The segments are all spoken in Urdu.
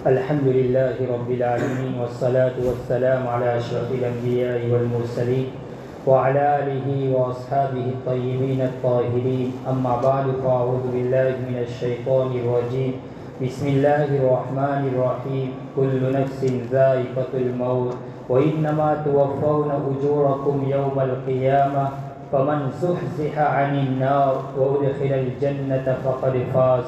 الحمد لله رب العالمين والصلاة والسلام على أشرف الأنبياء والمرسلين وعلى آله وأصحابه الطيبين الطاهرين. أما بعد فأعوذ بالله من الشيطان الرجيم. بسم الله الرحمن الرحيم. كل نفس ذائقة الموت وإنما توفون أجوركم يوم القيامة فمن زحزح عن النار وأدخل الجنة فقد فاز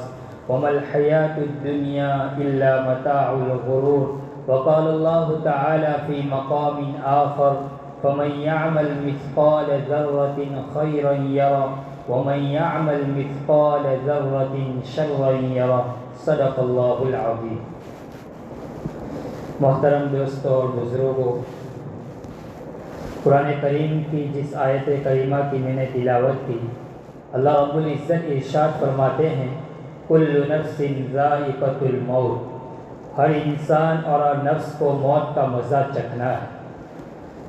وما الحياة الدنيا إلا متاع الغرور. وقال الله تعالى في مقام آخر فمن يعمل مثقال ذرة خيرا يره ومن يعمل مثقال ذرة شرا يره. صدق اللہ العظیم. محترم دوستوں اور بزرگوں، قرآن کریم کی جس آیت کریمہ کی میں نے تلاوت کی، اللہ رب العزت ارشاد فرماتے ہیں کل نفس ذائقۃ الموت، ہر انسان اور ہر نفس کو موت کا مزہ چکھنا ہے.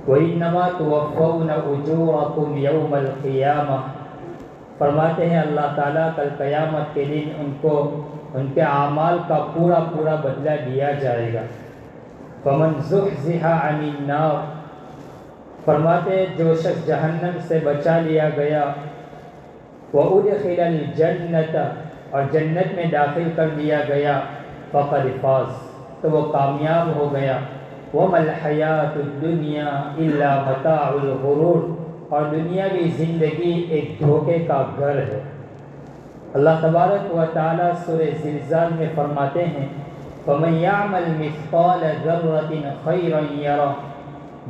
وَإِنَّمَا تُوَفَّوْنَ أُجُورَكُمْ يَوْمَ الْقِيَامَةِ، فرماتے ہیں اللہ تعالیٰ کل قیامت کے دن ان کو ان کے اعمال کا پورا بدلہ دیا جائے گا. فَمَنْ زُحْزِحَ عَنِ النَّارِ، فرماتے ہیں جو شخص جہنم سے بچا لیا گیا، وَأُدْخِلَ الْجَنَّةَ، اور جنت میں داخل کر دیا گیا، فقد فاز، تو وہ کامیاب ہو گیا. وَمَا الْحَيَاةُ الدُّنْيَا إِلَّا مَتَاعُ الْغُرُورِ، اور دنیاوی زندگی ایک دھوکے کا گھر ہے. اللہ تبارک و تعالی سورہ زلزال میں فرماتے ہیں فَمَنْ يَعْمَلْ مِثْقَالَ ذَرَّةٍ خَيْرًا يَرَهُ،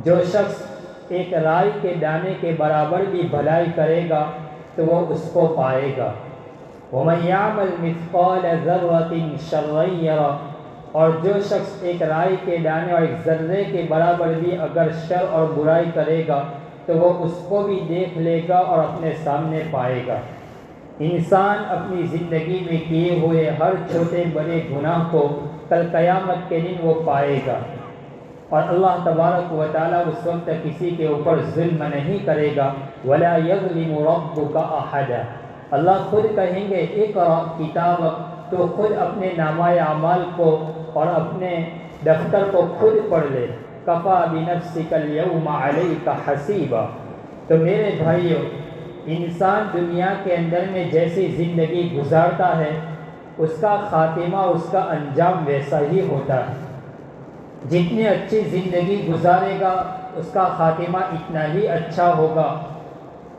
جو شخص ایک رائی کے دانے کے برابر بھی بھلائی کرے گا تو وہ اس کو پائے گا. وَمَنْ يَعْمَلْ مِثْقَالَ ذَرَّةٍ شَرًّا يَرَهُ، اور جو شخص ایک رائی کے دانے اور ایک ذرے کے برابر بھی اگر شر اور برائی کرے گا تو وہ اس کو بھی دیکھ لے گا اور اپنے سامنے پائے گا. انسان اپنی زندگی میں کیے ہوئے ہر چھوٹے بڑے گناہ کو کل قیامت کے دن وہ پائے گا، اور اللہ تبارک و تعالیٰ اس وقت کسی کے اوپر ظلم نہیں کرے گا. وَلَا يَظْلِمُ رَبُّكَ أَحَدًا، اللہ خود کہیں گے اقرأ کتابک، تو خود اپنے نامہ اعمال کو اور اپنے دفتر کو خود پڑھ لے. کفا بنفسک اليوم علیک حسیبا. تو میرے بھائیو، انسان دنیا کے اندر میں جیسی زندگی گزارتا ہے اس کا خاتمہ، اس کا انجام ویسا ہی ہوتا ہے. جتنی اچھی زندگی گزارے گا اس کا خاتمہ اتنا ہی اچھا ہوگا.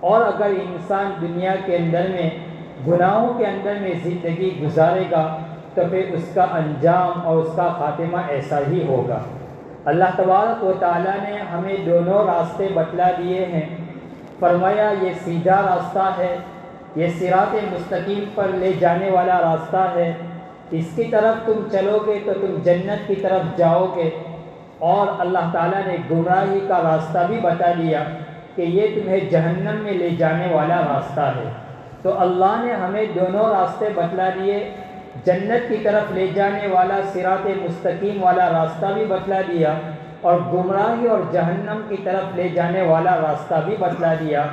اور اگر انسان دنیا کے اندر میں گناہوں کے اندر میں زندگی گزارے گا تو پھر اس کا انجام اور اس کا خاتمہ ایسا ہی ہوگا. اللہ تبارک و تعالیٰ نے ہمیں دونوں راستے بتلا دیے ہیں. فرمایا یہ سیدھا راستہ ہے، یہ صراط مستقیم پر لے جانے والا راستہ ہے، اس کی طرف تم چلو گے تو تم جنت کی طرف جاؤ گے. اور اللہ تعالیٰ نے گمراہی کا راستہ بھی بتا دیا کہ یہ تمہیں جہنم میں لے جانے والا راستہ ہے. تو اللہ نے ہمیں دونوں راستے بتلا دیے، جنت کی طرف لے جانے والا صراط مستقیم والا راستہ بھی بتلا دیا، اور گمراہی اور جہنم کی طرف لے جانے والا راستہ بھی بتلا دیا.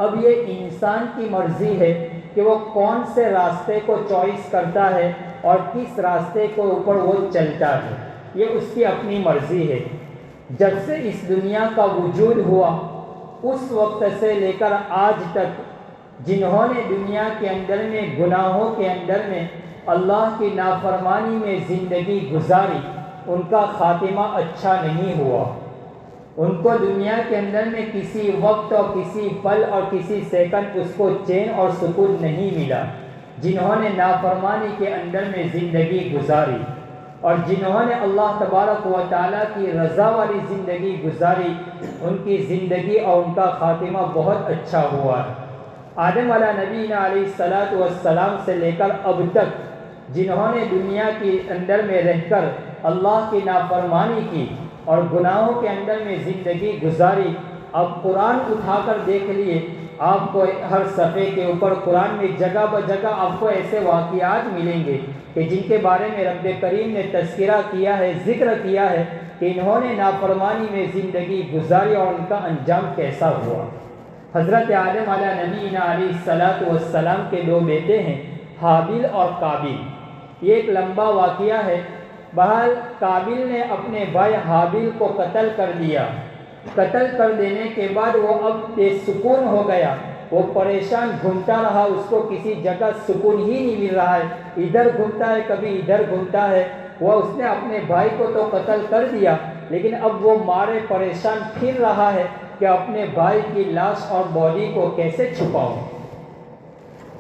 اب یہ انسان کی مرضی ہے کہ وہ کون سے راستے کو چوائس کرتا ہے اور کس راستے کو اوپر وہ چلتا ہے، یہ اس کی اپنی مرضی ہے. جب سے اس دنیا کا وجود ہوا اس وقت سے لے کر آج تک جنہوں نے دنیا کے اندر میں گناہوں کے اندر میں اللہ کی نافرمانی میں زندگی گزاری، ان کا خاتمہ اچھا نہیں ہوا. ان کو دنیا کے اندر میں کسی وقت اور کسی پل اور کسی سیکنڈ اس کو چین اور سکون نہیں ملا. جنہوں نے نافرمانی کے اندر میں زندگی گزاری اور جنہوں نے اللہ تبارک و تعالیٰ کی رضا والی زندگی گزاری، ان کی زندگی اور ان کا خاتمہ بہت اچھا ہوا ہے. آدم علیہ نبینا علیہ الصلاۃ والسلام سے لے کر اب تک جنہوں نے دنیا کے اندر میں رہ کر اللہ کی نافرمانی کی اور گناہوں کے اندر میں زندگی گزاری، اب قرآن اٹھا کر دیکھ لیے، آپ کو ہر صفحے کے اوپر قرآن میں جگہ بجگہ آپ کو ایسے واقعات ملیں گے کہ جن کے بارے میں رب کریم نے تذکرہ کیا ہے، ذکر کیا ہے کہ انہوں نے نافرمانی میں زندگی گزاری اور ان کا انجام کیسا ہوا. حضرت آدم علیہ نبینا علیہ الصلاۃ والسلام کے دو بیٹے ہیں، حابیل اور قابیل. یہ ایک لمبا واقعہ ہے بہرحال قابل نے اپنے بھائی حابیل کو قتل کر دیا۔ قتل کر دینے کے بعد وہ اب بے سکون ہو گیا، وہ پریشان گھومتا رہا، اس کو کسی جگہ سکون ہی نہیں مل رہا ہے، ادھر گھومتا ہے کبھی ادھر گھومتا ہے۔ وہ اس نے اپنے بھائی کو تو قتل کر دیا، لیکن اب وہ مارے پریشان پھر رہا ہے کہ اپنے بھائی کی لاش اور باڈی کو کیسے چھپاؤں،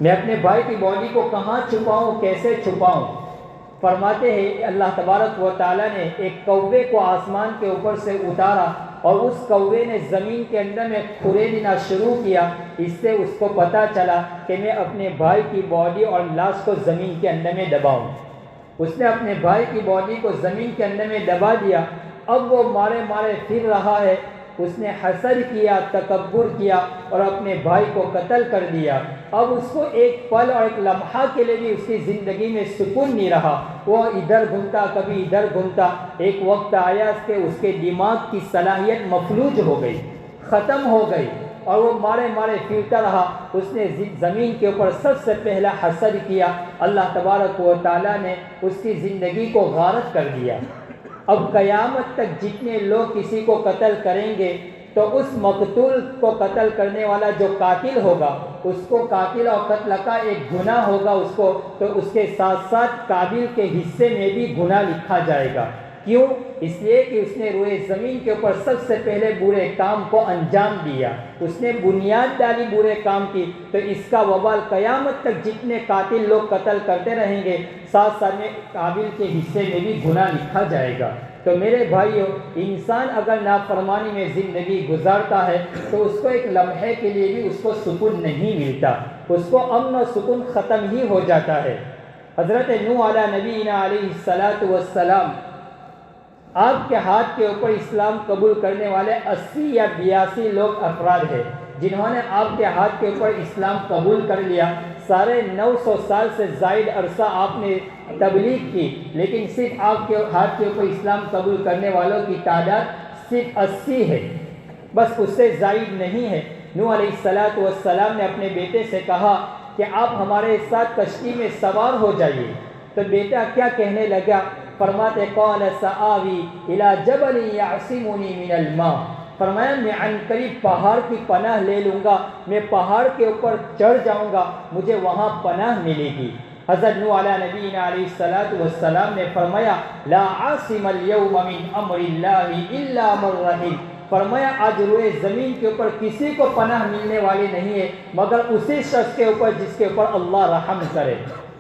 میں اپنے بھائی کی باڈی کو کہاں چھپاؤں، کیسے چھپاؤں۔ فرماتے ہیں اللہ تبارک و تعالیٰ نے ایک کوے کو آسمان کے اوپر سے اتارا، اور اس کوے نے زمین کے اندر میں کھرے دینا شروع کیا۔ اس سے اس کو پتہ چلا کہ میں اپنے بھائی کی باڈی اور لاش کو زمین کے اندر میں دباؤں۔ اس نے اپنے بھائی کی باڈی کو زمین کے اندر میں دبا دیا۔ اب وہ مارے مارے پھر رہا ہے، اس نے حسد کیا، تکبر کیا اور اپنے بھائی کو قتل کر دیا۔ اب اس کو ایک پل اور ایک لمحہ کے لیے بھی اس کی زندگی میں سکون نہیں رہا، وہ ادھر گھومتا کبھی ادھر گھومتا۔ ایک وقت آیا کہ اس کے دماغ کی صلاحیت مفلوج ہو گئی، ختم ہو گئی، اور وہ مارے مارے پھرتا رہا۔ اس نے زمین کے اوپر سب سے پہلا حسد کیا، اللہ تبارک و تعالیٰ نے اس کی زندگی کو غارت کر دیا۔ اب قیامت تک جتنے لوگ کسی کو قتل کریں گے تو اس مقتول کو قتل کرنے والا جو قاتل ہوگا، اس کو قاتل اور قتل کا ایک گناہ ہوگا اس کو، تو اس کے ساتھ ساتھ قابل کے حصے میں بھی گناہ لکھا جائے گا۔ کیوں؟ اس لیے کہ اس نے روئے زمین کے اوپر سب سے پہلے برے کام کو انجام دیا، اس نے بنیاد ڈالی برے کام کی، تو اس کا وبال قیامت تک جتنے قاتل لوگ قتل کرتے رہیں گے، ساتھ ساتھ میں قابل کے حصے میں بھی گناہ لکھا جائے گا۔ تو میرے بھائیو، انسان اگر نافرمانی میں زندگی گزارتا ہے تو اس کو ایک لمحے کے لیے بھی اس کو سکون نہیں ملتا، اس کو امن و سکون ختم ہی ہو جاتا ہے۔ حضرت نوح علیہ نبینا علیہ السلام، آپ کے ہاتھ کے اوپر اسلام قبول کرنے والے 80 یا 82 لوگ افراد ہیں جنہوں نے آپ کے ہاتھ کے اوپر اسلام قبول کر لیا۔ سارے 900 سال سے زائد عرصہ آپ نے تبلیغ کی، لیکن صرف آپ کے ہاتھ کے اوپر اسلام قبول کرنے والوں کی تعداد صرف 80 ہے، بس اس سے زائد نہیں ہے۔ نوح علیہ السلام نے اپنے بیٹے سے کہا کہ آپ ہمارے ساتھ کشتی میں سوار ہو جائیے، تو بیٹا کیا کہنے لگا؟ فرماتے قال سآوی الی جبل یعصمنی من الماء، فرمایا میں عنقریب پہاڑ کی پناہ لے لوں گا، میں پہاڑ کے اوپر چڑھ جاؤں گا، مجھے وہاں پناہ ملے گی۔ حضرت نوح علیہ نبینا علیہ السلام نے فرمایا لا عاصم اليوم من امر اللہ الا من رحم، فرمایا آج روئے زمین کے اوپر کسی کو پناہ ملنے والی نہیں ہے مگر اسی شخص کے اوپر جس کے اوپر اللہ رحم کرے۔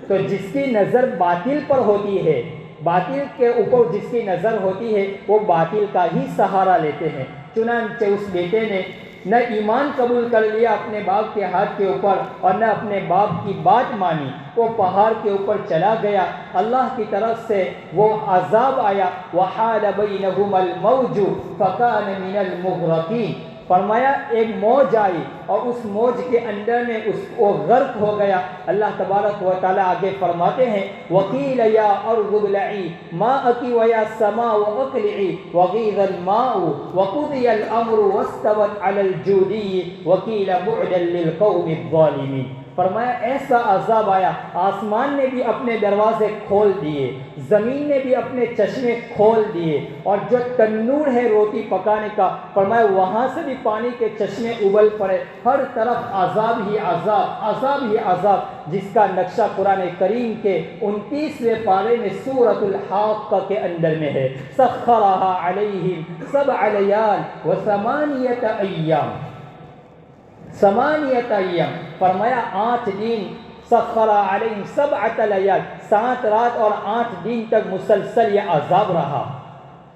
تو جس کی نظر باطل پر ہوتی ہے، باطل کے اوپر جس کی نظر ہوتی ہے، وہ باطل کا ہی سہارا لیتے ہیں۔ چنانچہ اس بیٹے نے نہ ایمان قبول کر لیا اپنے باپ کے ہاتھ کے اوپر اور نہ اپنے باپ کی بات مانی، وہ پہاڑ کے اوپر چلا گیا۔ اللہ کی طرف سے وہ عذاب آیا، وحال بینہما الموج فکان من المغرقین، فرمایا ایک موج آئی اور اس موج کے اندر میں اس کو غرق ہو گیا۔ اللہ تبارک و تعالیٰ آگے فرماتے ہیں وقیل یا ارض ابلعی ماءکی ویا سماء اقلعی وغیض الماء وقضی الامر واستوت علی الجودی وقیل بعدا للقوم الظالمین، فرمایا ایسا عذاب آیا، آسمان نے بھی اپنے دروازے کھول دیے، زمین نے بھی اپنے چشمے کھول دیے، اور جو تنور ہے روٹی پکانے کا، فرمایا وہاں سے بھی پانی کے چشمے ابل پڑے، ہر طرف عذاب ہی عذاب، عذاب ہی عذاب، جس کا نقشہ قرآن کریم کے 29ویں پارے میں سورۃ الحاقہ کے اندر میں ہے۔ سخرھا علیہم 7 لیال و8 ایام، 8 ایام، فرمایا 8 دن، سخر علیہم 7 لیال، 7 رات اور 8 دن تک مسلسل یہ عذاب رہا۔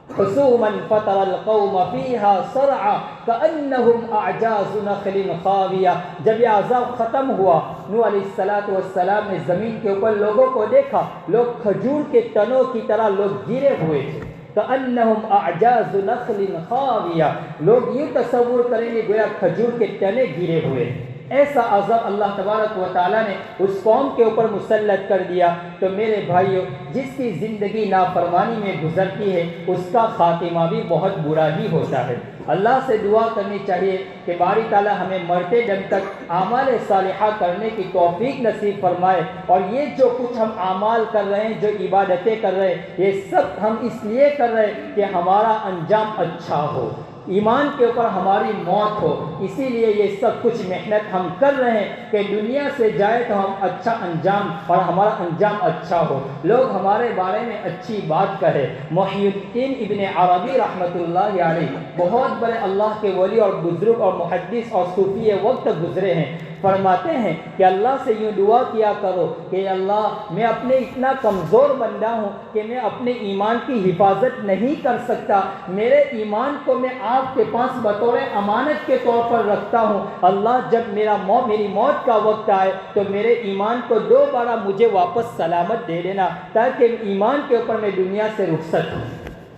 حسوما فطر القوم فیہا صرعا کأنہم اعجاز نخل خاویہ، جب یہ عذاب ختم ہوا، نوح علیہ السلام نے زمین کے اوپر لوگوں کو دیکھا، لوگ کھجور کے تنوں کی طرح لوگ گرے ہوئے تھے، کأنہم اعجاز نخل خاویہ، لوگ یوں تصور کریں گے گویا کھجور کے تنے گرے ہوئے۔ ایسا عذاب اللہ تبارک و تعالیٰ نے اس قوم کے اوپر مسلط کر دیا۔ تو میرے بھائیو، جس کی زندگی نافرمانی میں گزرتی ہے اس کا خاتمہ بھی بہت برا ہی ہوتا ہے۔ اللہ سے دعا کرنی چاہیے کہ باری تعالیٰ ہمیں مرتے دم تک اعمال صالحہ کرنے کی توفیق نصیب فرمائے، اور یہ جو کچھ ہم اعمال کر رہے ہیں، جو عبادتیں کر رہے ہیں، یہ سب ہم اس لیے کر رہے ہیں کہ ہمارا انجام اچھا ہو، ایمان کے اوپر ہماری موت ہو۔ اسی لیے یہ سب کچھ محنت ہم کر رہے ہیں کہ دنیا سے جائے تو ہم اچھا انجام اور ہمارا انجام اچھا ہو، لوگ ہمارے بارے میں اچھی بات کہے۔ محی الدین ابن عربی رحمۃ اللہ علیہ بہت بڑے اللہ کے ولی اور بزرگ اور محدث اور صوفی وقت گزرے ہیں، فرماتے ہیں کہ اللہ سے یوں دعا کیا کرو کہ اللہ، میں اپنے اتنا کمزور بندہ ہوں کہ میں اپنے ایمان کی حفاظت نہیں کر سکتا، میرے ایمان کو میں آپ کے پاس بطور امانت کے طور پر رکھتا ہوں، اللہ جب میری موت کا وقت آئے تو میرے ایمان کو دوبارہ مجھے واپس سلامت دے دینا، تاکہ ایمان کے اوپر میں دنیا سے رخصت ہوں۔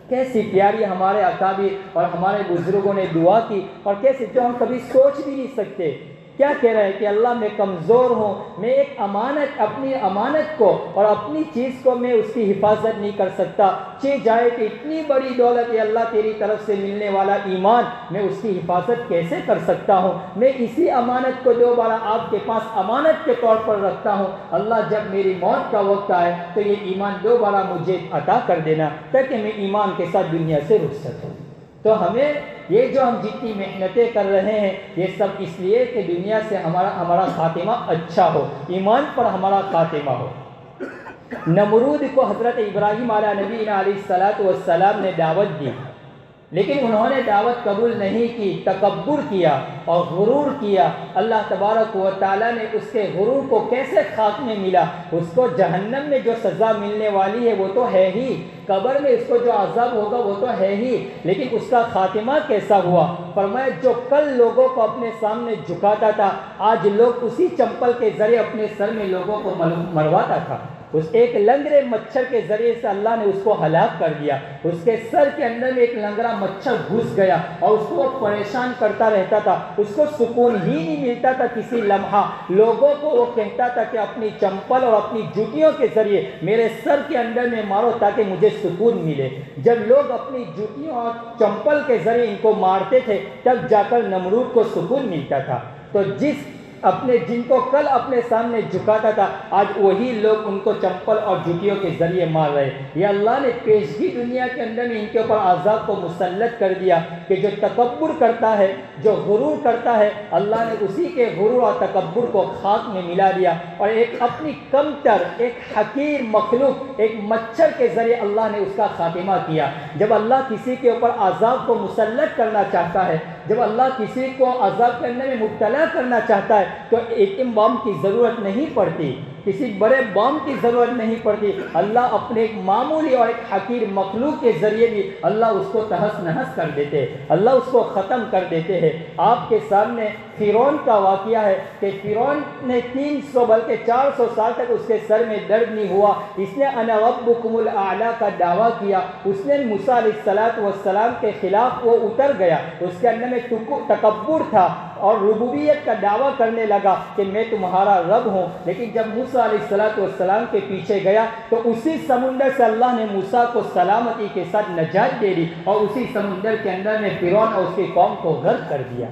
کیسی پیاری ہمارے اکابر اور ہمارے بزرگوں نے دعا کی، اور کیسے جو ہم کبھی سوچ بھی نہیں سکتے۔ کیا کہہ رہے ہیں کہ اللہ میں کمزور ہوں، میں ایک امانت، اپنی امانت کو اور اپنی چیز کو میں اس کی حفاظت نہیں کر سکتا، چاہے جائے کہ اتنی بڑی دولت ہے اللہ تیری طرف سے ملنے والا ایمان، میں اس کی حفاظت کیسے کر سکتا ہوں؟ میں اسی امانت کو دوبارہ آپ کے پاس امانت کے طور پر رکھتا ہوں، اللہ جب میری موت کا وقت آئے تو یہ ایمان دوبارہ مجھے عطا کر دینا، تاکہ میں ایمان کے ساتھ دنیا سے رخصت ہوں۔ تو ہمیں یہ جو ہم جتنی محنتیں کر رہے ہیں، یہ سب اس لیے کہ دنیا سے ہمارا خاتمہ اچھا ہو، ایمان پر ہمارا خاتمہ ہو۔ نمرود کو حضرت ابراہیم علیہ نبینا علیہ السلام نے دعوت دی، لیکن انہوں نے دعوت قبول نہیں کی، تکبر کیا اور غرور کیا۔ اللہ تبارک و تعالیٰ نے اس کے غرور کو کیسے خاتمے ملا؟ اس کو جہنم میں جو سزا ملنے والی ہے وہ تو ہے ہی، قبر میں اس کو جو عذاب ہوگا وہ تو ہے ہی، لیکن اس کا خاتمہ کیسا ہوا؟ فرمایا جو کل لوگوں کو اپنے سامنے جھکاتا تھا، آج لوگ اسی چمپل کے ذریعے اپنے سر میں لوگوں کو مرواتا تھا۔ اس ایک لنگڑے مچھر کے ذریعے سے اللہ نے اس کو ہلاک کر دیا، اس کے سر کے اندر میں ایک لنگڑا مچھر گھس گیا اور اس کو پریشان کرتا رہتا تھا، اس کو سکون ہی نہیں ملتا تھا کسی لمحہ۔ لوگوں کو وہ کہتا تھا کہ اپنی چمپل اور اپنی جوتیوں کے ذریعے میرے سر کے اندر میں مارو تاکہ مجھے سکون ملے۔ جب لوگ اپنی جوتیوں اور چمپل کے ذریعے ان کو مارتے تھے تب جا کر نمرود کو سکون ملتا تھا۔ تو جن کو کل اپنے سامنے جھکاتا تھا، آج وہی لوگ ان کو چمپل اور جوتیوں کے ذریعے مار رہے۔ یہ اللہ نے پیشگی دنیا کے اندر میں ان کے اوپر عذاب کو مسلط کر دیا کہ جو تکبر کرتا ہے، جو غرور کرتا ہے، اللہ نے اسی کے غرور اور تکبر کو خاک میں ملا دیا، اور ایک اپنی کمتر، ایک حقیر مخلوق، ایک مچھر کے ذریعے اللہ نے اس کا خاتمہ کیا۔ جب اللہ کسی کے اوپر عذاب کو مسلط کرنا چاہتا ہے، جب اللہ کسی کو عذاب کے اندر میں مبتلا کرنا چاہتا ہے تو ایٹم بم کی ضرورت نہیں پڑتی، کسی بڑے بم کی ضرورت نہیں پڑتی، اللہ اپنے ایک معمولی اور ایک حقیر مخلوق کے ذریعے بھی اللہ اس کو تہس نہس کر دیتے ہیں، اللہ اس کو ختم کر دیتے ہیں۔ آپ کے سامنے فرعون کا واقعہ ہے کہ فرعون نے 300 بلکہ 400 سال تک اس کے سر میں درد نہیں ہوا، اس نے انا ربکم الاعلی کا دعویٰ کیا، اس نے موسیٰ علیہ السلام کے خلاف وہ اتر گیا، اس کے اندر میں تکبر تھا اور ربوبیت کا دعویٰ کرنے لگا کہ میں تمہارا رب ہوں، لیکن جب موسیٰ علیہ السلام کے پیچھے گیا تو اسی سمندر سے اللہ نے موسیٰ کو سلامتی کے ساتھ نجات دے دی، اور اسی سمندر کے اندر میں فرعون اور اس کی قوم کو غرق کر دیا۔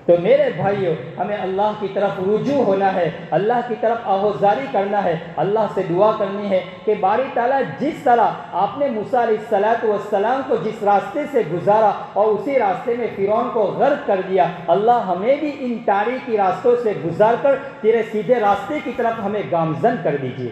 تو میرے بھائیو، ہمیں اللہ کی طرف رجوع ہونا ہے، اللہ کی طرف آہوزاری کرنا ہے، اللہ سے دعا کرنی ہے کہ باری تعالیٰ جس طرح آپ نے موسیٰ علیہ السلام کو جس راستے سے گزارا اور اسی راستے میں فرعون کو غرق کر دیا، اللہ ہمیں بھی ان تاریکی راستوں سے گزار کر تیرے سیدھے راستے کی طرف ہمیں گامزن کر دیجیے۔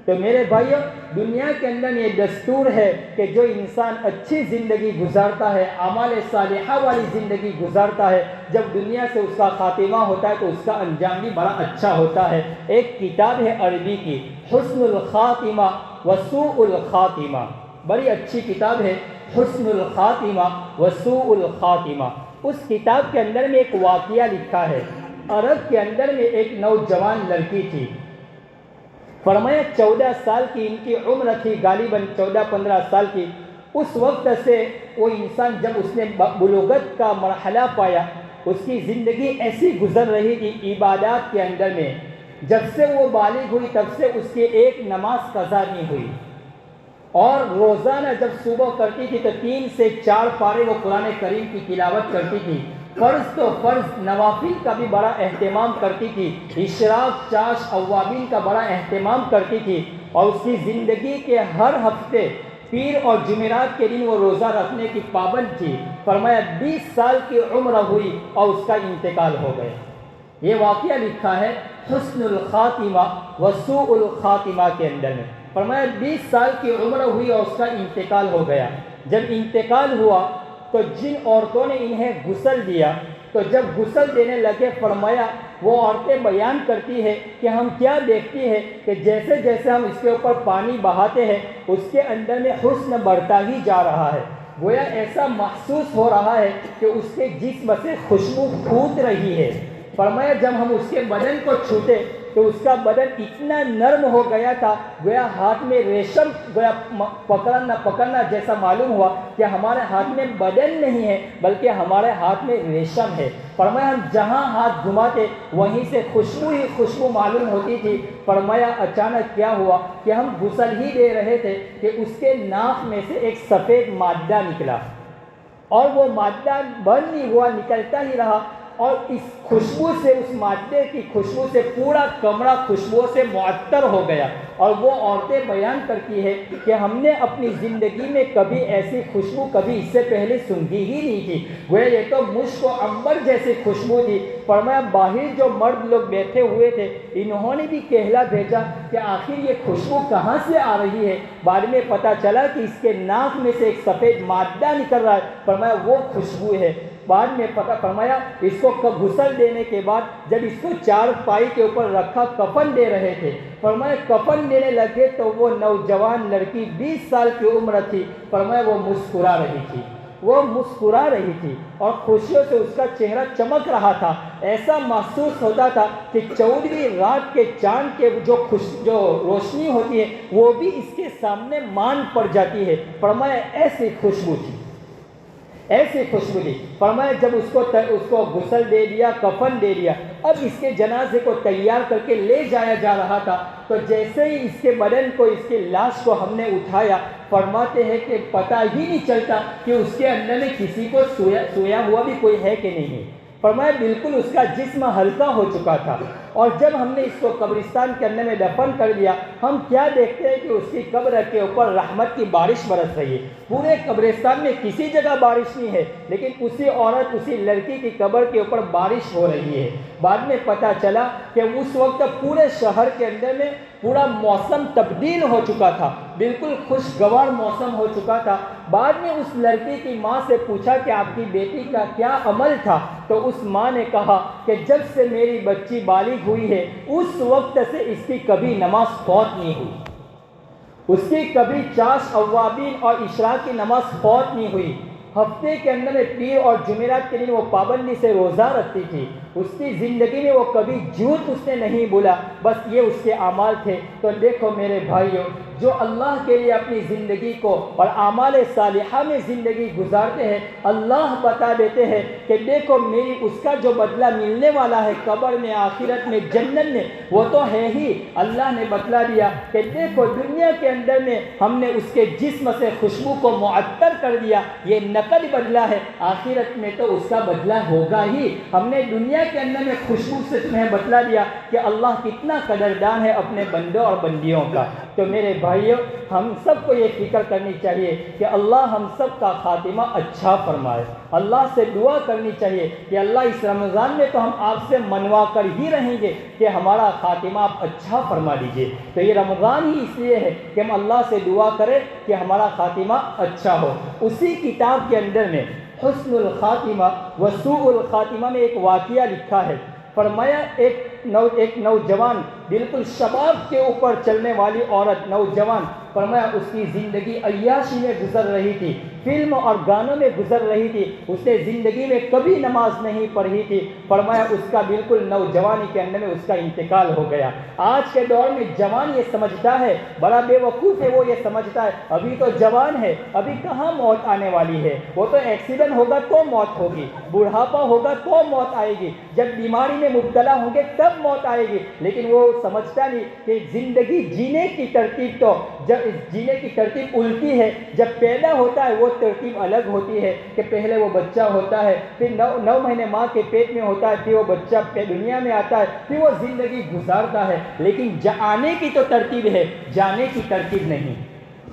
تو میرے بھائیو، دنیا کے اندر یہ دستور ہے کہ جو انسان اچھی زندگی گزارتا ہے، اعمال صالحہ والی زندگی گزارتا ہے، جب دنیا سے اس کا خاتمہ ہوتا ہے تو اس کا انجام بھی بڑا اچھا ہوتا ہے۔ ایک کتاب ہے عربی کی، حسن الخاتمہ وسوء الخاتمہ، بڑی اچھی کتاب ہے، حسن الخاتمہ وسوء الخاتمہ۔ اس کتاب کے اندر میں ایک واقعہ لکھا ہے۔ عرب کے اندر میں ایک نوجوان لڑکی تھی، فرمایا 14 سال کی ان کی عمر تھی، غالباً 14-15 سال کی۔ اس وقت سے وہ انسان جب اس نے بلوغت کا مرحلہ پایا، اس کی زندگی ایسی گزر رہی تھی عبادات کے اندر میں، جب سے وہ بالغ ہوئی تب سے اس کی ایک نماز قضا نہیں ہوئی، اور روزانہ جب صبح کرتی تھی تو 3 سے 4 پارے وہ قرآن کریم کی تلاوت کرتی تھی، فرض تو فرض، نوافل کا بھی بڑا اہتمام کرتی تھی، اشراق، چاش، اوابین کا بڑا اہتمام کرتی تھی، اور اس کی زندگی کے ہر ہفتے پیر اور جمعرات کے دن وہ روزہ رکھنے کی پابند تھی۔ فرمایا 20 سال کی عمر ہوئی اور اس کا انتقال ہو گیا۔ یہ واقعہ لکھا ہے حسن الخاتمہ وسوء الخاتمہ کے اندر میں۔ فرمایا 20 سال کی عمر ہوئی اور اس کا انتقال ہو گیا۔ جب انتقال ہوا تو جن عورتوں نے انہیں غسل دیا، تو جب غسل دینے لگے، فرمایا وہ عورتیں بیان کرتی ہے کہ ہم کیا دیکھتی ہے کہ جیسے جیسے ہم اس کے اوپر پانی بہاتے ہیں اس کے اندر میں حسن بڑھتا ہی جا رہا ہے، گویا ایسا محسوس ہو رہا ہے کہ اس کے جسم سے خوشبو پھوٹ رہی ہے۔ فرمایا جب ہم اس کے بدن کو چھوتے تو اس کا بدن اتنا نرم ہو گیا تھا، گویا ہاتھ میں ریشم، گویا پکڑنا جیسا معلوم ہوا کہ ہمارے ہاتھ میں بدن نہیں ہے بلکہ ہمارے ہاتھ میں ریشم ہے۔ فرمایا ہم جہاں ہاتھ گھماتے وہیں سے خوشبو ہی خوشبو معلوم ہوتی تھی۔ فرمایا اچانک کیا ہوا کہ ہم غسل ہی دے رہے تھے کہ اس کے ناک میں سے ایک سفید مادہ نکلا، اور وہ مادہ بند نہیں ہوا، نکلتا ہی رہا، اور اس خوشبو سے، اس مادے کی خوشبو سے پورا کمرہ خوشبو سے معطر ہو گیا۔ اور وہ عورتیں بیان کرتی ہے کہ ہم نے اپنی زندگی میں کبھی ایسی خوشبو کبھی اس سے پہلے سنگی ہی نہیں تھی، گویا یہ تو مشک و عنبر جیسی خوشبو تھی۔ فرمایا باہر جو مرد لوگ بیٹھے ہوئے تھے انہوں نے بھی کہلا بھیجا کہ آخر یہ خوشبو کہاں سے آ رہی ہے؟ بعد میں پتہ چلا کہ اس کے ناک میں سے ایک سفید مادہ نکل رہا ہے۔ فرمایا وہ خوشبو ہے۔ بعد میں پتہ، فرمایا اس کو غسل دینے کے بعد جب اس کو 4 پائی کے اوپر رکھا، کفن دے رہے تھے، فرمایا کفن دینے لگے تو وہ نوجوان لڑکی 20 سال کی عمر تھی، فرمایا وہ مسکرا رہی تھی، وہ مسکرا رہی تھی اور خوشیوں سے اس کا چہرہ چمک رہا تھا۔ ایسا محسوس ہوتا تھا کہ 14ویں رات کے چاند کے جو روشنی ہوتی ہے وہ بھی اس کے سامنے مان پڑ جاتی ہے۔ فرمایا ایسی خوشبو تھی، ایسی خوشبو تھی۔ فرمایا جب اس کو غسل دے دیا، کفن دے دیا، اب اس کے جنازے کو تیار کر کے لے جایا جا رہا تھا، تو جیسے ہی اس کے بدن کو، اس کی لاش کو ہم نے اٹھایا، فرماتے ہیں کہ پتہ ہی نہیں چلتا کہ اس کے اندر میں کسی کو سویا ہوا بھی کوئی ہے کہ نہیں ہے۔ فرمایا بالکل اس کا جسم ہلکا ہو چکا تھا، اور جب ہم نے اس کو قبرستان کے اندر میں دفن کر دیا، ہم کیا دیکھتے ہیں کہ اس کی قبر کے اوپر رحمت کی بارش برس رہی ہے۔ پورے قبرستان میں کسی جگہ بارش نہیں ہے، لیکن اسی عورت، اسی لڑکی کی قبر کے اوپر بارش ہو رہی ہے۔ بعد میں پتہ چلا کہ اس وقت پورے شہر کے اندر میں پورا موسم تبدیل ہو چکا تھا، بالکل خوشگوار موسم ہو چکا تھا۔ بعد میں اس لڑکی کی ماں سے پوچھا کہ آپ کی بیٹی کا کیا عمل تھا، تو اس ماں نے کہا کہ جب سے میری بچی بالغ ہوئی ہے اس وقت سے اس کی کبھی نماز فوت نہیں ہوئی، اس کی کبھی چاش، اوابین اور اشراق کی نماز فوت نہیں ہوئی۔ ہفتے کے اندر میں پیر اور جمعرات کے دن وہ پابندی سے روزہ رکھتی تھی۔ اس کی زندگی میں وہ کبھی جھوٹ اس نے نہیں بولا، بس یہ اس کے اعمال تھے۔ تو دیکھو میرے بھائیوں، جو اللہ کے لیے اپنی زندگی کو اور اعمال صالحہ میں زندگی گزارتے ہیں، اللہ بتا دیتے ہیں کہ دیکھو میری اس کا جو بدلہ ملنے والا ہے قبر میں، آخرت میں، جنت میں، وہ تو ہے ہی۔ اللہ نے بتلا دیا کہ دیکھو دنیا کے اندر میں ہم نے اس کے جسم سے خوشبو کو معطر کر دیا، یہ نقد بدلہ ہے، آخرت میں تو اس کا بدلہ ہوگا ہی۔ ہم نے دنیا کے اندر میں خوشبو سے تمہیں بتلا دیا کہ اللہ کتنا قدردان ہے اپنے بندوں اور بندیوں کا۔ تو میرے بھائیوں، ہم سب کو یہ فکر کرنی چاہیے کہ اللہ ہم سب کا خاتمہ اچھا فرمائے۔ اللہ سے دعا کرنی چاہیے کہ اللہ اس رمضان میں تو ہم آپ سے منوا کر ہی رہیں گے کہ ہمارا خاتمہ آپ اچھا فرما دیجئے۔ تو یہ رمضان ہی اس لیے ہے کہ ہم اللہ سے دعا کریں کہ ہمارا خاتمہ اچھا ہو۔ اسی کتاب کے اندر میں حسن الخاتمہ وسوء الخاتمہ میں ایک واقعہ لکھا ہے۔ فرمایا ایک نوجوان بالکل شباب کے اوپر چلنے والی عورت نوجوان، فرمایا اس کی زندگی عیاشی میں گزر رہی تھی، فلم اور گانوں میں گزر رہی تھی، اس نے زندگی میں کبھی نماز نہیں پڑھی تھی، فرمایا اس کا بالکل نوجوانی کے اندر میں اس کا انتقال ہو گیا۔ آج کے دور میں جوان یہ سمجھتا ہے، بڑا بے وقوف ہے، وہ یہ سمجھتا ہے ابھی تو جوان ہے، ابھی کہاں موت آنے والی ہے، وہ تو ایکسیڈنٹ ہوگا تو موت ہوگی، بڑھاپا ہوگا تو موت آئے گی، جب بیماری میں مبتلا ہوں گے تب موت آئے گی۔ لیکن وہ سمجھتا نہیں کہ زندگی جینے کی ترتیب تو جینے کی ترتیب الٹی ہے۔ جب پیدا ہوتا ہے وہ ترتیب الگ ہوتی ہے کہ پہلے وہ بچہ ہوتا ہے، پھر 9 مہینے ماں کے پیٹ میں ہوتا ہے، پھر وہ بچہ دنیا میں آتا ہے، پھر وہ زندگی گزارتا ہے۔ لیکن آنے کی تو ترتیب ہے، جانے کی ترتیب نہیں۔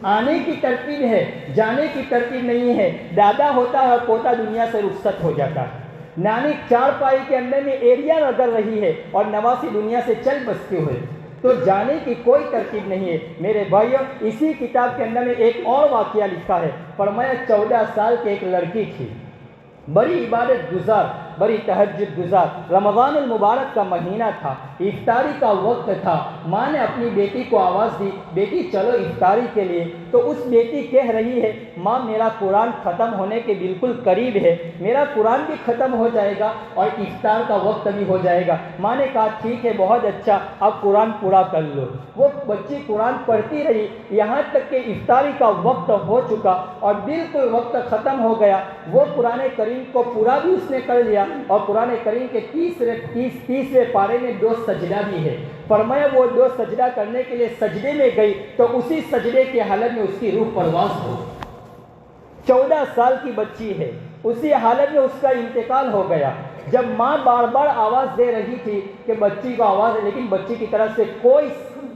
آنے کی ترتیب ہے، جانے کی ترتیب نہیں ہے۔ دادا ہوتا ہے اور پوتا دنیا سے رخصت ہو جاتا ہے، نانی چارپائی کے اندر میں ایریا رگڑ رہی ہے اور نواسی دنیا سے چل بستے ہوئے، تو جانے کی کوئی ترتیب نہیں ہے۔ میرے بھائیوں، اسی کتاب کے اندر میں ایک اور واقعہ لکھا ہے، فرمایا 14 سال کی ایک لڑکی تھی، بڑی عبادت گزار، بڑی تہجد گزار، رمضان المبارک کا مہینہ تھا، افطاری کا وقت تھا، ماں نے اپنی بیٹی کو آواز دی، بیٹی چلو افطاری کے لیے۔ تو اس بیٹی کہہ رہی ہے، ماں میرا قرآن ختم ہونے کے بالکل قریب ہے، میرا قرآن بھی ختم ہو جائے گا اور افطار کا وقت بھی ہو جائے گا۔ ماں نے کہا ٹھیک ہے، بہت اچھا، اب قرآن پورا کر لو۔ وہ بچی قرآن پڑھتی رہی یہاں تک کہ افطاری کا وقت ہو چکا اور بالکل وقت ختم ہو گیا۔ وہ قرآن کریم کو پورا بھی اس نے کر لیا اور قرآن کریم کے 30ویں پارے میں 2 سجدہ بھی ہے۔ فرمایا وہ 2 سجدہ کرنے کے لیے سجدے میں گئی تو اسی سجدے کی حالت میں اس کی روح پرواز ہو۔ 14 سال کی بچی ہے، اسی حالت میں اس کا انتقال ہو گیا۔ جب ماں بار بار آواز دے رہی تھی کہ بچی کو آواز ہے، لیکن بچی کی طرف سے کوئی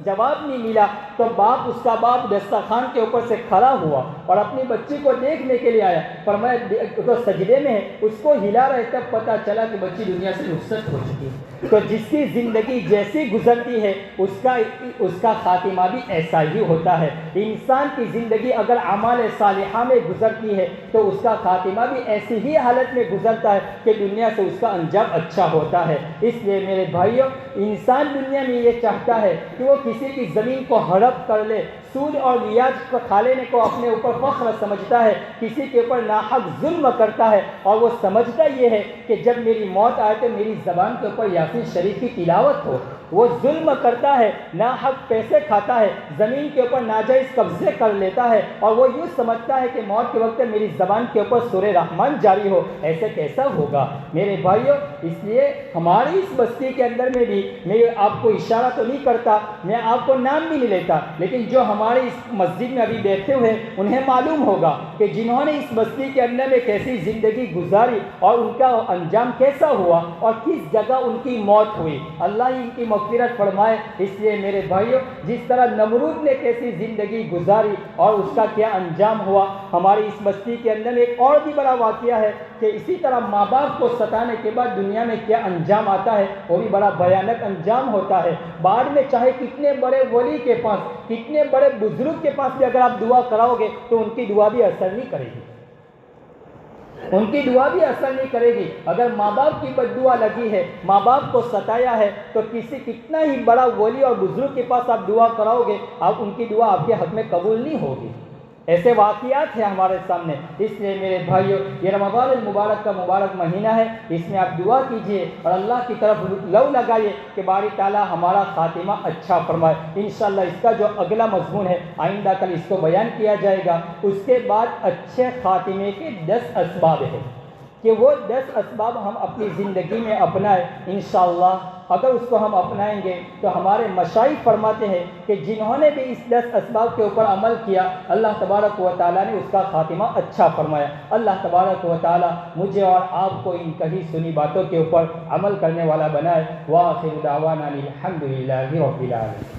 جواب نہیں ملا، تو اس کا باپ دسترخوان کے اوپر سے کھڑا ہوا اور اپنی بچی کو دیکھنے کے لیے آیا۔ فرمایا تو سجدے میں ہے، اس کو ہلا رہے تب پتہ چلا کہ بچی دنیا سے رخصت ہو چکی ہے۔ تو جس کی زندگی جیسی گزرتی ہے اس کا خاتمہ بھی ایسا ہی ہوتا ہے۔ انسان کی زندگی اگر اعمال صالحہ میں گزرتی ہے تو اس کا خاتمہ بھی ایسی ہی حالت میں گزرتا ہے کہ دنیا سے اس کا انجام اچھا ہوتا ہے۔ اس لیے میرے بھائیوں، انسان دنیا میں یہ چاہتا ہے کہ وہ کسی کی زمین کو ہڑپ کر لے، سود اور ریاض کو کھا لینے کو اپنے اوپر فخر سمجھتا ہے، کسی کے اوپر ناحق ظلم کرتا ہے، اور وہ سمجھتا یہ ہے کہ جب میری موت آئے تو میری زبان کے اوپر یاسین شریف کی تلاوت ہو۔ وہ ظلم کرتا ہے، ناحق پیسے کھاتا ہے، زمین کے اوپر ناجائز قبضے کر لیتا ہے، اور وہ یوں سمجھتا ہے کہ موت کے وقت میری زبان کے اوپر سورہ رحمان جاری ہو۔ ایسے کیسا ہوگا میرے بھائیوں؟ اس لیے ہماری اس بستی کے اندر میں بھی، میں آپ کو اشارہ تو نہیں کرتا، میں آپ کو نام بھی نہیں لیتا، لیکن جو ہمارے اس مسجد میں ابھی بیٹھے ہوئے انہیں معلوم ہوگا کہ جنہوں نے اس بستی کے اندر میں کیسی زندگی گزاری اور ان کا انجام کیسا ہوا اور کس جگہ ان کی موت ہوئی۔ اللہ ان کی مغفرت فرمائے۔ اس لیے میرے بھائیوں، جس طرح نمرود نے کیسی زندگی گزاری اور اس کا کیا انجام ہوا، ہماری اس بستی کے اندر ایک اور بھی بڑا واقعہ ہے کہ اسی طرح ماں باپ کو ستانے کے بعد دنیا میں کیا انجام آتا ہے، وہ بھی بڑا بھیانک انجام ہوتا ہے۔ بعد میں چاہے کتنے بڑے ولی کے پاس، کتنے بڑے بزرگ کے پاس بھی اگر آپ دعا کراؤ گے تو ان کی دعا بھی اثر نہیں کرے گی، ان کی دعا بھی اثر نہیں کرے گی۔ اگر ماں باپ کی بد دعا لگی ہے، ماں باپ کو ستایا ہے، تو کتنا ہی بڑا ولی اور بزرگ کے پاس آپ دعا کراؤ گے، ان کی دعا آپ کے حق میں قبول نہیں ہوگی۔ ایسے واقعات ہیں ہمارے سامنے۔ اس لیے میرے بھائیوں، یہ رمضان المبارک کا مبارک مہینہ ہے، اس میں آپ دعا کیجئے اور اللہ کی طرف لو لگائیے کہ باری تعالیٰ ہمارا خاتمہ اچھا فرمائے۔ انشاءاللہ اس کا جو اگلا مضمون ہے آئندہ کل اس کو بیان کیا جائے گا۔ اس کے بعد اچھے خاتمے کے 10 اسباب ہیں کہ وہ 10 اسباب ہم اپنی زندگی میں اپنائیں۔ انشاءاللہ اگر اس کو ہم اپنائیں گے تو ہمارے مشائخ فرماتے ہیں کہ جنہوں نے بھی اس 10 اسباب کے اوپر عمل کیا، اللہ تبارک و تعالیٰ نے اس کا خاتمہ اچھا فرمایا۔ اللہ تبارک و تعالیٰ مجھے اور آپ کو ان کہی سنی باتوں کے اوپر عمل کرنے والا بنائے۔ وآخر دعوانا الحمدللہ رب العالمین۔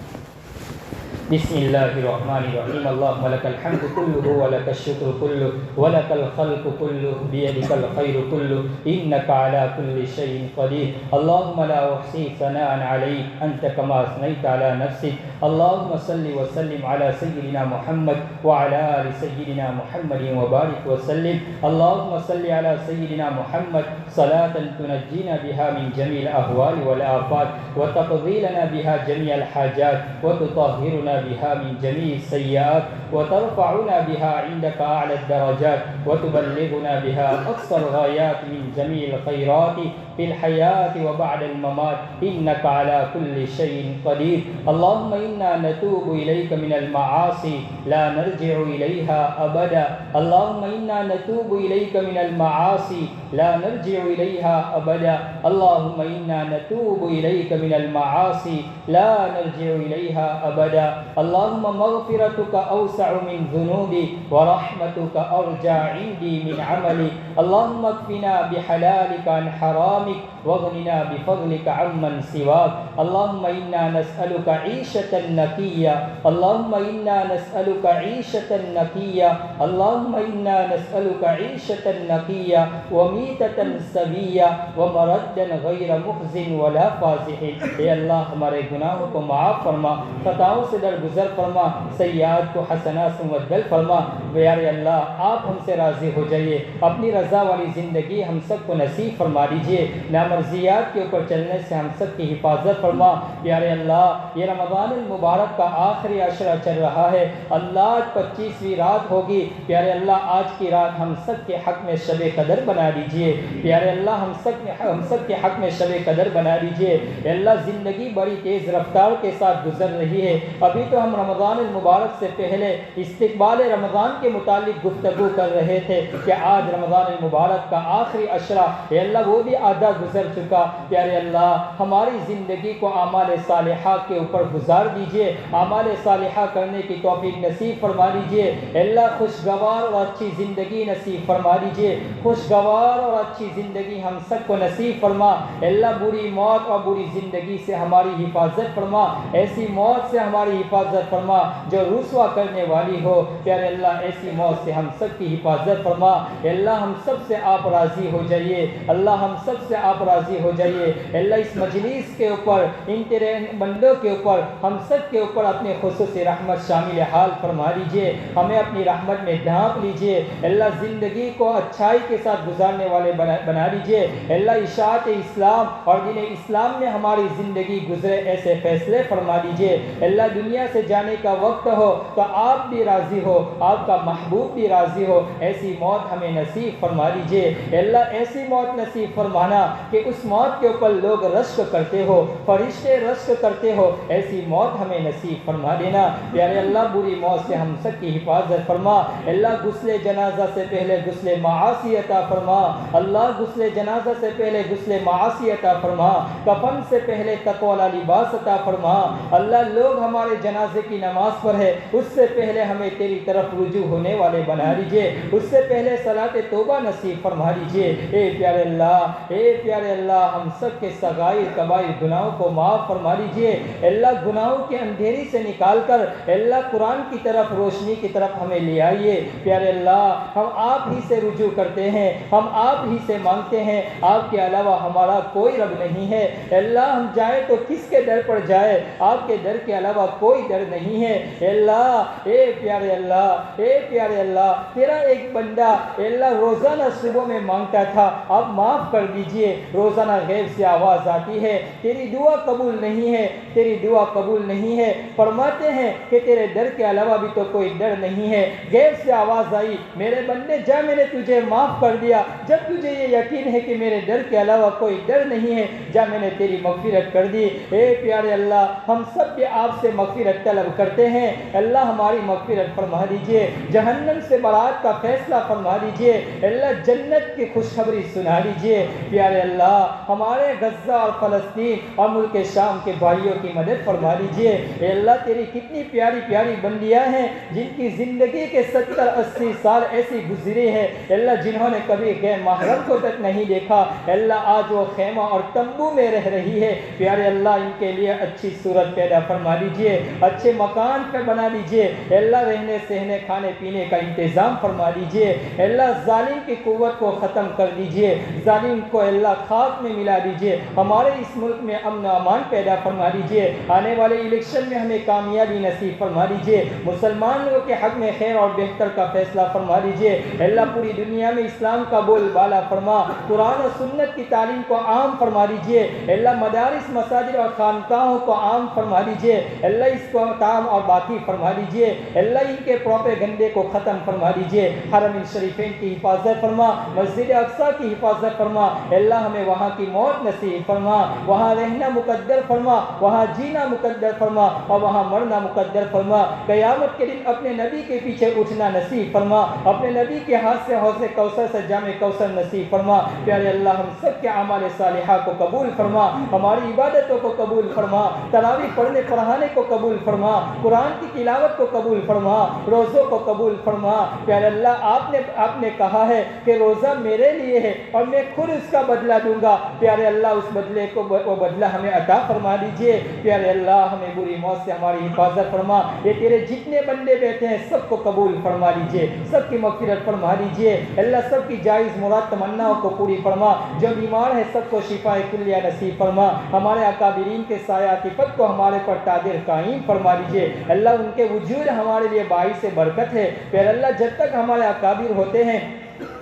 بسم اللہ الرحمن الرحیم۔ اللہم لک الحمد کلہ ولک الشکر کلہ ولک الخلق کلہ بیدک الخیر کلہ انک علی کل شیء قدیر۔ اللہم لا احصی ثناء علیک انت کما اثنیت علی نفسک۔ اللہم صل وسلم علی سیدنا محمد وعلی آل سیدنا محمد وبارک وسلم۔ اللہم صل علی سیدنا محمد صلاة تنجينا بها من جميع الأهوال والآفات وتقضي لنا بها جميع الحاجات وتطهرنا بها من جميع السيئات وترفعنا بها عندك أعلى الدرجات وتبلغنا بها أقصى الغايات من جميع الخيرات في الحياة وبعد الممات إنك على كل شيء قدير. اللهم إنا نتوب إليك من المعاصي لا نرجع إليها أبدا. اللهم إنا نتوب إليك من المعاصي لا نرجع إليها أبدا. اللهم إنا نتوب إليك من المعاصي لا نرجع إليها أبدا. اللهم مغفرتك أوسع من ذنوبي ورحمتك أرجى عندي من عملي. اللهم اكفنا بحلالك عن حرامك واغننا بفضلك عمن سواك. اللهم إنا نسألك عيشة نقية. اللهم إنا نسألك عيشة نقية. اللهم إنا نسألك عيشة نقية وميتة سوية ومردا غير مخزن ولا فاضح. اے اللہ ہمارے گناہوں کو معاف فرما، خطاؤں سے درگزر فرما، سیئات کو حسنات سے مبدل فرما. پیارے اللہ آپ ہم سے راضی ہو جائیے، اپنی رضا والی زندگی ہم سب کو نصیب فرما دیجیے، نامرضیات کے اوپر چلنے سے ہم سب کی حفاظت فرما. پیارے اللہ یہ رمضان المبارک کا آخری عشرہ چل رہا ہے، اللہ 25ویں رات ہوگی. پیارے اللہ آج کی رات ہم سب کے حق میں شب قدر بنا دیجیے. پیارے اللہ ہم سب کے حق میں شب قدر بنا دیجیے. اللہ زندگی بڑی تیز رفتار کے ساتھ گزر رہی ہے. ابھی تو ہم رمضان المبارک سے پہلے استقبال رمضان کے متعلق گفتگو کر رہے تھے کہ آج رمضان المبارک کا آخری عشرہ اے اللہ وہ بھی آدھا گزر چکا. پیارے اللہ ہماری زندگی کو اعمال صالحہ کے اوپر گزار دیجیے، اعمال صالحہ کرنے کی توفیق نصیب فرما دیجیے. اللہ خوشگوار اور اچھی زندگی نصیب فرما دیجیے، خوشگوار اور اچھی زندگی ہم سب کو نصیب فرما. اللہ بری موت اور بری زندگی سے ہماری حفاظت فرما، ایسی موت سے ہماری حفاظت فرما جو رسوا کرنے والی ہو. پیارے اللہ ایسی موت سے ہم سب کی حفاظت فرما. اللہ ہم سب سے آپ راضی ہو جائیے، اللہ ہم سب سے آپ راضی ہو جائیے. اللہ اس مجلس کے اوپر، ان تیرے بندوں کے اوپر، ہم سب کے اوپر اپنے خصوصی رحمت شامل حال فرما لیجیے، ہمیں اپنی رحمت میں ڈھانپ لیجیے. اللہ زندگی کو اچھائی کے ساتھ گزارنے والے بنا لیجیے. اللہ اشاعت اسلام اور دین اسلام میں ہماری زندگی گزرے ایسے فیصلے فرما دیجیے. اللہ دنیا سے جانے کا وقت ہو تو آپ بھی راضی ہو، آپ کا محبوب بھی راضی ہو، ایسی موت ہمیں نصیب فرما دیجیے. اللہ ایسی موت نصیب فرمانا کہ اس موت کے اوپر لوگ رشک کرتے ہو، فرشتے رشک کرتے ہو، ایسی موت ہمیں نصیب فرما دینا. پیارے اللہ بری موت سے ہم سب کی حفاظت فرما. اللہ غسل جنازہ سے پہلے غسل معاصی عطا فرما. اللہ غسل جنازہ سے پہلے غسل معاصی عطا فرما. کفن سے پہلے تقوی والا لباس عطا فرما. اللہ لوگ ہمارے جنازے کی نماز پڑھے اس سے پہلے ہمیں تیری طرف رجوع ہونے والے بنا دیجیے، اس سے پہلے صلاۃ توبہ نصیب فرما دیجیے. اے پیارے اللہ، اے پیارے اللہ ہم سب کے صغائر کبائر گناہوں کو معاف فرما دیجیے. اللہ گناہوں کے اندھیری سے نکال کر اللہ قرآن کی طرف، روشنی کی طرف ہمیں لے آئیے. پیارے اللہ ہم آپ ہی سے رجوع کرتے ہیں، ہم آپ ہی سے مانگتے ہیں، آپ کے علاوہ ہمارا کوئی رب نہیں ہے. اللہ ہم جائیں تو کس کے در پر جائے، آپ کے در کے علاوہ کوئی در نہیں ہے. اللہ اے پیارے اللہ، اے پیارے اللہ تیرا ایک بندہ اللہ روزانہ صبح میں مانگتا تھا، آپ معاف کر دیجئے. روزانہ غیب سے آواز آتی ہے تیری دعا قبول نہیں ہے، تیری دعا قبول نہیں ہے. فرماتے ہیں کہ تیرے در کے علاوہ بھی تو کوئی در نہیں ہے. غیب سے آواز آئی میرے بندے جا میں نے تجھے معاف کر دیا. جب تجھے یہ یقین ہے کہ میرے در کے علاوہ کوئی در نہیں ہے جا میں نے تیری مغفرت کر دی. اے پیارے اللہ ہم سب بھی آپ سے مغفرت طلب کرتے ہیں. اللہ ہماری مغفرت فرما دیجئے، جہنم سے برات کا فیصلہ فرما دیجئے. اللہ جنت کی خوشخبری سنا دیجئے. پیارے اللہ ہمارے غزہ اور فلسطین اور ملک شام کے بھائیوں کی مدد فرما دیجئے. اے اللہ تیری کتنی پیاری پیاری بندیاں ہیں جن کی زندگی کے 70-80 سال ایسی گزرے ہیں اللہ جنہوں نے کبھی غیر محرم کو تک نہیں دیکھا. اللہ آج وہ خیمہ اور تنبو میں رہ رہی ہے. پیارے اللہ ان کے لیے اچھی صورت پیدا فرما دیجئے، اچھے مکان پہ بنا دیجئے. اللہ رہنے سہنے کھانے پینے کا انتظام فرما دیجئے. اللہ ظالم کی قوت کو ختم کر دیجئے، ظالم کو اللہ خاک میں ملا دیجئے. ہمارے اس ملک میں امن و امان پیدا فرما دیجئے. آنے والے الیکشن میں ہمیں کامیابی نصیب فرما دیجئے. مسلمان لوگوں کے حق میں خیر اور بہتر کا فیصلہ فرما دیجئے. اللہ پوری دنیا میں اسلام کا بول بالا فرما. فرما، قرآن و سنت کی تعلیم کو عام فرما دیجئے اللہ، مدارس مساجد اور خانقاہوں کو عام فرما دیجئے اللہ، اس کو تام اور باقی فرما دیجئے اللہ، ان کے پروپیگنڈے کو ختم فرما دیجئے، حرم شریفین کی حفاظت فرما، مسجد اقصی کی حفاظت فرما اللہ، ہمیں وہاں کی موت نصیب فرما، وہاں رہنا مقدر فرما، وہاں جینا مقدر فرما اور وہاں مرنا مقدر فرما، قیامت کے دن اپنے نبی کے پیچھے اٹھنا نصیب فرما، اپنے نبی کے ہاتھ سے حوض کوثر سے جام کوثر نصیب فرما، پیارے اللہ ہم سب کے اعمال صالحہ کو قبول فرما، ہماری عبادتوں کو قبول فرما، تراویح پڑھنے پڑھانے کو قبول فرما، قرآن کی تلاوت کو قبول فرما، روزوں کو قبول فرما، پیارے اللہ آپ نے کہا ہے کہ روزہ میرے لیے ہے اور میں خود اس کا بدلہ دوں گا، پیارے اللہ اس بدلے کو وہ بدلہ ہمیں عطا فرما دیجئے، پیارے اللہ ہمیں بری موت سے ہماری حفاظت فرما، یہ تیرے جتنے بندے بیٹھے ہیں سب کو قبول فرما دیجئے، سب کی مغفرت فرما دیجئے اللہ، سب کی جائز مراد تمناؤں کو پوری فرما، جو بیمار ہے سب کو شفا کلیہ نصیب فرما، ہمارے اکابرین کے سایہ صفت کو ہمارے پر قادر قائم فرما دیجئے اللہ، ان کے وجود ہمارے لیے باعث برکت ہے، پیارے اللہ جب تک ہمارے اکابر ہوتے ہیں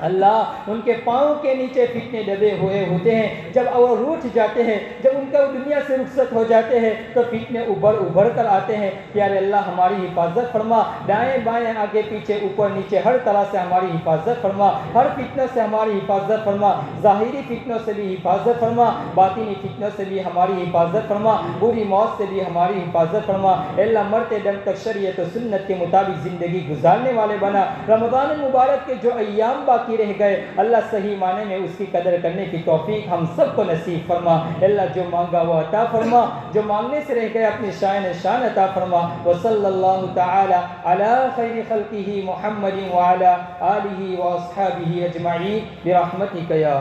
اللہ ان کے پاؤں کے نیچے فتنے دبے ہوئے ہوتے ہیں، جب وہ روٹھ جاتے ہیں، جب ان کا دنیا سے رخصت ہو جاتے ہیں تو فتنے ابھر کر آتے ہیں، پیارے اللہ ہماری حفاظت فرما، دائیں بائیں آگے پیچھے اوپر نیچے ہر طرح سے ہماری حفاظت فرما، ہر فتنوں سے ہماری حفاظت فرما، ظاہری فتنوں سے بھی حفاظت فرما، باطنی فتنوں سے بھی ہماری حفاظت فرما، بری موت سے بھی ہماری حفاظت فرما اللہ، مرتے دم تک شریعت و سنت کے مطابق زندگی گزارنے والے بنا، رمضان المبارک کے جو ایام باقی رہ گئے اللہ صحیح معنی میں اس کی قدر کرنے کی توفیق ہم سب کو نصیب فرما اللہ، جو مانگا وہ عطا فرما، جو مانگنے سے رہ گئے اپنی شان عطا فرما، وصلی اللہ تعالی علی خیر خلقہ محمد وعلی آلہ واصحابہ اجمعین برحمتک یا